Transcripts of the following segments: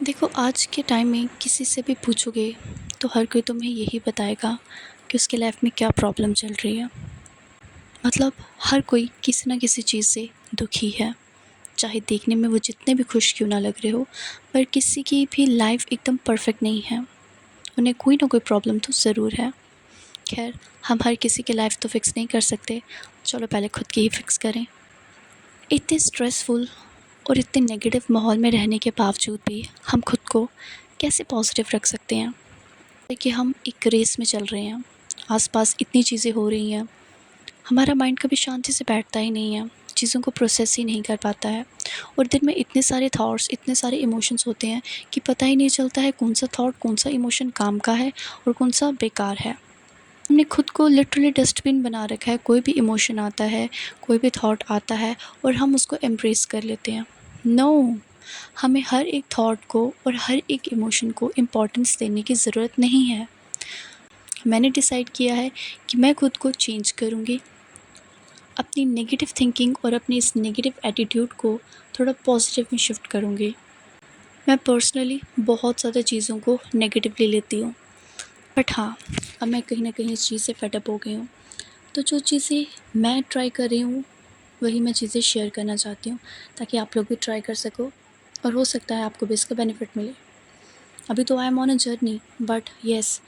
देखो, आज के टाइम में किसी से भी पूछोगे तो हर कोई तुम्हें यही बताएगा कि उसके लाइफ में क्या प्रॉब्लम चल रही है। मतलब हर कोई किसी ना किसी चीज़ से दुखी है, चाहे देखने में वो जितने भी खुश क्यों ना लग रहे हो। पर किसी की भी लाइफ एकदम परफेक्ट नहीं है, उन्हें कोई ना कोई प्रॉब्लम तो ज़रूर है। खैर, हम हर किसी की लाइफ तो फिक्स नहीं कर सकते, चलो पहले खुद की ही फिक्स करें। इतने स्ट्रेसफुल और इतने नेगेटिव माहौल में रहने के बावजूद भी हम खुद को कैसे पॉजिटिव रख सकते हैं? कि हम एक रेस में चल रहे हैं, आसपास इतनी चीज़ें हो रही हैं, हमारा माइंड कभी शांति से बैठता ही नहीं है, चीज़ों को प्रोसेस ही नहीं कर पाता है। और दिन में इतने सारे थॉट्स, इतने सारे इमोशंस होते हैं कि पता ही नहीं चलता है कौन सा थॉट, कौन सा इमोशन काम का है और कौन सा बेकार है। हमने खुद को लिटरली डस्टबिन बना रखा है, कोई भी इमोशन आता है, कोई भी थॉट आता है और हम उसको एम्ब्रेस कर लेते हैं। नो, हमें हर एक थॉट को और हर एक इमोशन को इम्पोर्टेंस देने की ज़रूरत नहीं है। मैंने डिसाइड किया है कि मैं खुद को चेंज करूँगी, अपनी नेगेटिव थिंकिंग और अपनी इस नेगेटिव एटीट्यूड को थोड़ा पॉजिटिव में शिफ्ट करूँगी। मैं पर्सनली बहुत ज़्यादा चीज़ों को नेगेटिवली लेती हूँ, बट हाँ, अब मैं कहीं ना कहीं इस चीज़ से फेड अप हो गई हूँ। तो जो चीज़ें मैं ट्राई कर रही हूँ वही मैं चीज़ें शेयर करना चाहती हूँ, ताकि आप लोग भी ट्राई कर सको और हो सकता है आपको भी इसका बेनिफिट मिले। अभी तो I am on a journey, but yes,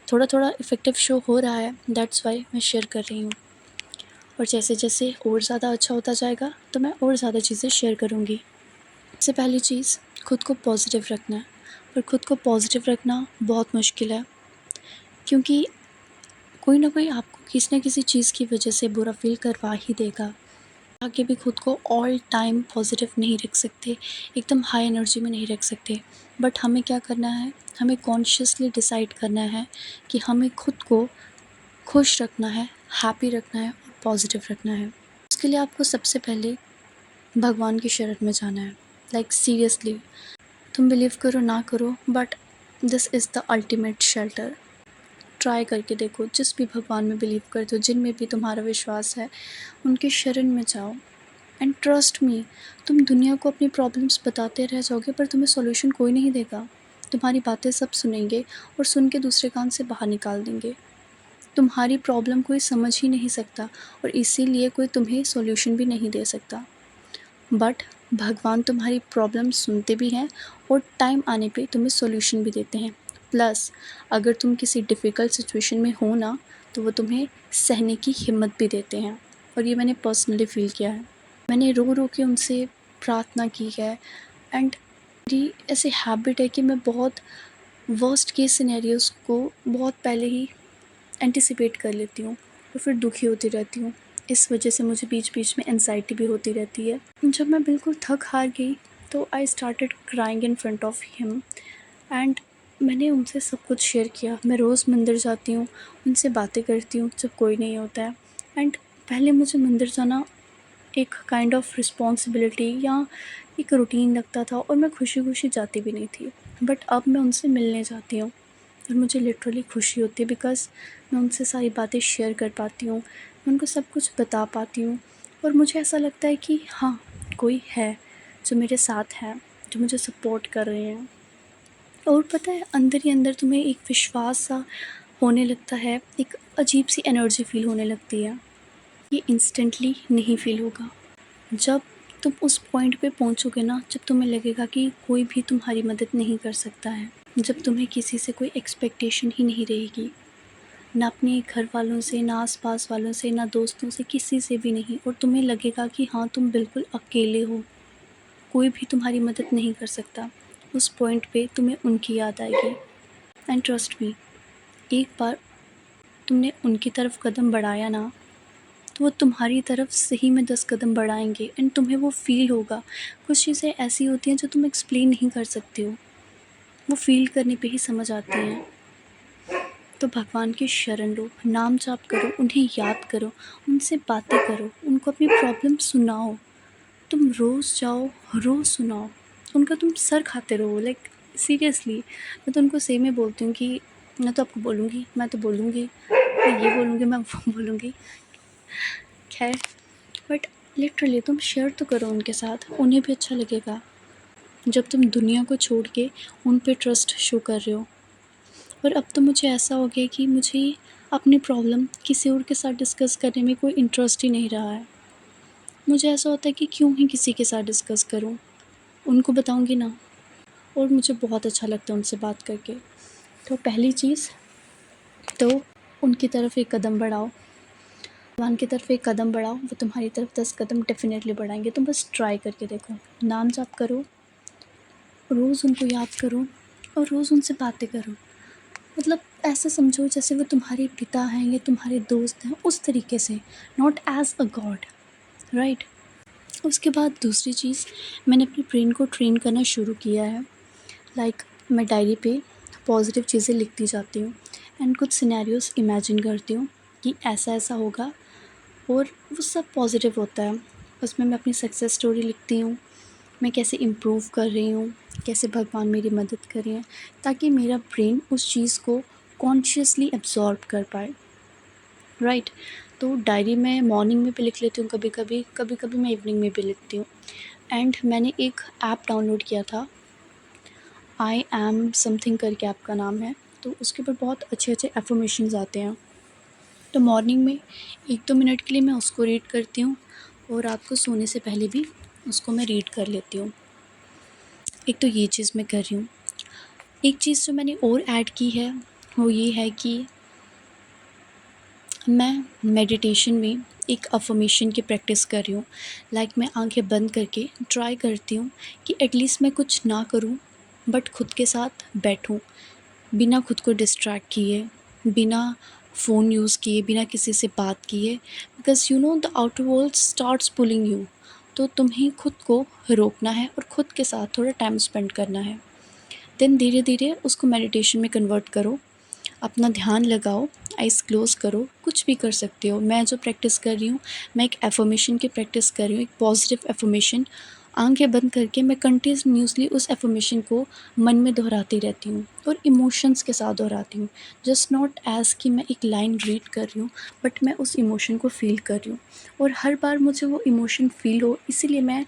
थोड़ा थोड़ा इफ़ेक्टिव शो हो रहा है, दैट्स वाई मैं शेयर कर रही हूँ। और जैसे जैसे और ज़्यादा अच्छा होता जाएगा तो मैं और ज़्यादा चीज़ें शेयर करूँगी। सबसे पहली चीज़, खुद को पॉजिटिव रखना है। पर खुद को पॉजिटिव रखना बहुत मुश्किल है, क्योंकि कोई ना कोई आपको किसी न किसी चीज़ की वजह से बुरा फील करवा ही देगा। आगे भी खुद को ऑल टाइम पॉजिटिव नहीं रख सकते, एकदम हाई एनर्जी में नहीं रख सकते। बट हमें क्या करना है, हमें कॉन्शियसली डिसाइड करना है कि हमें खुद को खुश रखना है, हैप्पी रखना है और पॉजिटिव रखना है। उसके लिए आपको सबसे पहले भगवान की शरण में जाना है। लाइक सीरियसली, तुम बिलीव करो ना करो, but this is the ultimate shelter. Try करके देखो, जिस भी भगवान में बिलीव करते हो, जिनमें भी तुम्हारा विश्वास है, उनके शरण में जाओ। एंड ट्रस्ट मी, तुम दुनिया को अपनी प्रॉब्लम्स बताते रह जाओगे पर तुम्हें सॉल्यूशन कोई नहीं देगा। तुम्हारी बातें सब सुनेंगे और सुन के दूसरे कान से बाहर निकाल देंगे। तुम्हारी प्रॉब्लम कोई समझ ही नहीं सकता और इसीलिए कोई तुम्हें सॉल्यूशन भी नहीं दे सकता। बट भगवान तुम्हारी प्रॉब्लम सुनते भी हैं और टाइम आने पे तुम्हें सॉल्यूशन भी देते हैं। प्लस अगर तुम किसी डिफ़िकल्ट सिचुएशन में हो ना, तो वो तुम्हें सहने की हिम्मत भी देते हैं। और ये मैंने पर्सनली फ़ील किया है। मैंने रो रो के उनसे प्रार्थना की है। एंड मेरी ऐसी हैबिट है कि मैं बहुत वर्स्ट केस सिनेरियोज़ को बहुत पहले ही एंटिसिपेट कर लेती हूँ और फिर दुखी होती रहती हूँ। इस वजह से मुझे बीच बीच में एनजाइटी भी होती रहती है। जब मैं बिल्कुल थक हार गई तो I started crying in front of him. And मैंने उनसे सब कुछ शेयर किया। मैं रोज़ मंदिर जाती हूँ, उनसे बातें करती हूँ जब कोई नहीं होता है। एंड पहले मुझे मंदिर जाना एक काइंड ऑफ रिस्पॉन्सिबिलिटी या एक रूटीन लगता था और मैं खुशी खुशी जाती भी नहीं थी। बट अब मैं उनसे मिलने जाती हूँ और मुझे लिटरली खुशी होती है, बिकॉज़ मैं उनसे सारी बातें शेयर कर पाती हूँ, मैं उनको सब कुछ बता पाती हूँ। और मुझे ऐसा लगता है कि हाँ, कोई है जो मेरे साथ है, जो मुझे सपोर्ट कर रहे हैं। और पता है, अंदर ही अंदर तुम्हें एक विश्वास सा होने लगता है, एक अजीब सी एनर्जी फ़ील होने लगती है। ये इंस्टेंटली नहीं फ़ील होगा। जब तुम उस पॉइंट पे पहुंचोगे ना, जब तुम्हें लगेगा कि कोई भी तुम्हारी मदद नहीं कर सकता है, जब तुम्हें किसी से कोई एक्सपेक्टेशन ही नहीं रहेगी, ना अपने घर वालों से, ना आस-पास वालों से, ना दोस्तों से, किसी से भी नहीं, और तुम्हें लगेगा कि हाँ, तुम बिल्कुल अकेले हो, कोई भी तुम्हारी मदद नहीं कर सकता, उस पॉइंट पे तुम्हें उनकी याद आएगी। एंड ट्रस्ट मी, एक बार तुमने उनकी तरफ कदम बढ़ाया ना, तो वो तुम्हारी तरफ सही में 10 कदम बढ़ाएँगे एंड तुम्हें वो फ़ील होगा। कुछ चीज़ें ऐसी होती हैं जो तुम एक्सप्लेन नहीं कर सकते हो, वो फ़ील करने पे ही समझ आती हैं। तो भगवान की शरण लो, नाम जाप करो, उन्हें याद करो, उनसे बातें करो, उनको अपनी प्रॉब्लम सुनाओ। तुम रोज़ जाओ, रोज़ सुनाओ, उनका तुम सर खाते रहो। लाइक सीरियसली, मैं तो उनको सही में बोलती हूँ कि मैं तो आपको बोलूँगी, मैं तो बोलूँगी, मैं ये बोलूँगी, मैं वो बोलूँगी। खैर, बट लिटरली तुम शेयर तो करो उनके साथ, उन्हें भी अच्छा लगेगा। जब तुम दुनिया को छोड़ के उन पे ट्रस्ट शो कर रहे हो। और अब तो मुझे ऐसा हो गया कि मुझे अपनी प्रॉब्लम किसी और के साथ डिस्कस करने में कोई इंटरेस्ट ही नहीं रहा है। मुझे ऐसा होता है कि क्यों ही किसी के साथ डिस्कस करूं, उनको बताऊंगी ना। और मुझे बहुत अच्छा लगता है उनसे बात करके। तो पहली चीज़ तो उनकी तरफ एक कदम बढ़ाओ, भगवान की तरफ एक कदम बढ़ाओ, वो तुम्हारी तरफ 10 कदम डेफिनेटली बढ़ाएंगे। तुम बस ट्राई करके देखो, नाम जाप करो, रोज़ उनको याद करो और रोज़ उनसे बातें करो। मतलब ऐसे समझो जैसे वो तुम्हारे पिता हैं या तुम्हारे दोस्त हैं, उस तरीके से, not as a god, right. उसके बाद दूसरी चीज़, मैंने अपने ब्रेन को ट्रेन करना शुरू किया है। लाइक मैं डायरी पे पॉजिटिव चीज़ें लिखती जाती हूँ एंड कुछ सिनेरियोस इमेजिन करती हूँ कि ऐसा ऐसा होगा, और वो सब पॉजिटिव होता है। उसमें मैं अपनी सक्सेस स्टोरी लिखती हूँ, मैं कैसे इम्प्रूव कर रही हूँ, कैसे भगवान मेरी मदद कर रहे हैं, ताकि मेरा ब्रेन उस चीज़ को कॉन्शियसली एब्जॉर्ब कर पाए, राइट। तो डायरी में मॉर्निंग में भी लिख लेती हूँ, कभी कभी, कभी कभी मैं इवनिंग में भी लिखती हूँ। एंड मैंने एक ऐप डाउनलोड किया था, आई एम समथिंग करके ऐप का नाम है। तो उसके ऊपर बहुत अच्छे अच्छे एफर्मेशंस आते हैं। तो मॉर्निंग में 1-2 मिनट के लिए मैं उसको रीड करती हूँ, और रात को सोने से पहले भी उसको मैं रीड कर लेती हूँ। एक तो ये चीज़ मैं कर रही हूँ। एक चीज़ जो मैंने और ऐड की है वो ये है कि मैं मेडिटेशन में एक अफर्मेशन की प्रैक्टिस कर रही हूँ। लाइक मैं आंखें बंद करके ट्राई करती हूँ कि एटलीस्ट मैं कुछ ना करूँ, बट खुद के साथ बैठूँ, बिना खुद को डिस्ट्रैक्ट किए, बिना फ़ोन यूज़ किए, बिना किसी से बात किए। Because you know the outer world starts pulling you. तो तुम्हें खुद को रोकना है और खुद के साथ थोड़ा टाइम स्पेंड करना है। देन धीरे धीरे उसको मेडिटेशन में कन्वर्ट करो, अपना ध्यान लगाओ, आइज़ क्लोज़ करो, कुछ भी कर सकते हो। मैं जो प्रैक्टिस कर रही हूँ, मैं एक एफर्मेशन की प्रैक्टिस कर रही हूँ, एक पॉजिटिव एफर्मेशन। आंखें बंद करके मैं कंटिन्यूसली उस एफर्मेशन को मन में दोहराती रहती हूँ और इमोशंस के साथ दोहराती हूँ। जस्ट नॉट एज़ कि मैं एक लाइन रीड कर रही हूँ, बट मैं उस इमोशन को फ़ील कर रही हूँ। और हर बार मुझे वो इमोशन फ़ील हो, इसीलिए मैं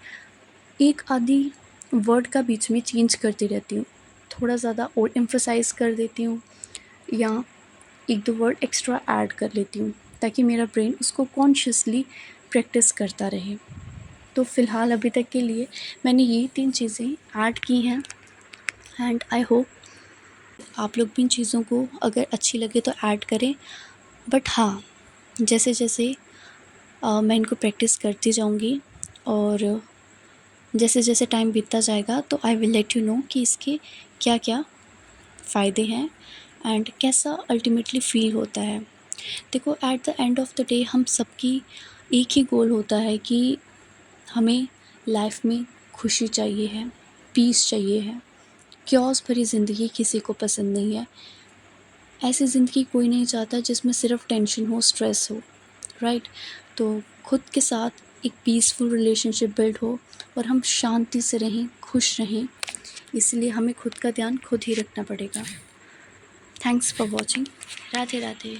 एक आधी वर्ड का बीच में चेंज करती रहती हूँ, थोड़ा ज़्यादा और एम्फसाइज़ कर देती हूँ, या 1-2 वर्ड एक्स्ट्रा ऐड कर लेती हूँ, ताकि मेरा ब्रेन उसको कॉन्शियसली प्रैक्टिस करता रहे। तो फ़िलहाल अभी तक के लिए मैंने ये 3 चीज़ें ऐड की हैं, एंड आई होप आप लोग भी इन चीज़ों को अगर अच्छी लगे तो ऐड करें। बट हाँ, जैसे जैसे मैं इनको प्रैक्टिस करती जाऊँगी, और जैसे जैसे टाइम बीतता जाएगा, तो I will let you know कि इसके क्या क्या फ़ायदे हैं एंड कैसा अल्टीमेटली फ़ील होता है। देखो, at the end of the day हम सबकी एक ही गोल होता है कि हमें लाइफ में खुशी चाहिए है, पीस चाहिए है। क्योस भरी ज़िंदगी किसी को पसंद नहीं है। ऐसी ज़िंदगी कोई नहीं चाहता जिसमें सिर्फ टेंशन हो, स्ट्रेस हो, राइट। तो खुद के साथ एक पीसफुल रिलेशनशिप बिल्ड हो और हम शांति से रहें, खुश रहें, इसलिए हमें खुद का ध्यान खुद ही रखना पड़ेगा। Thanks for watching. Radhe Radhe.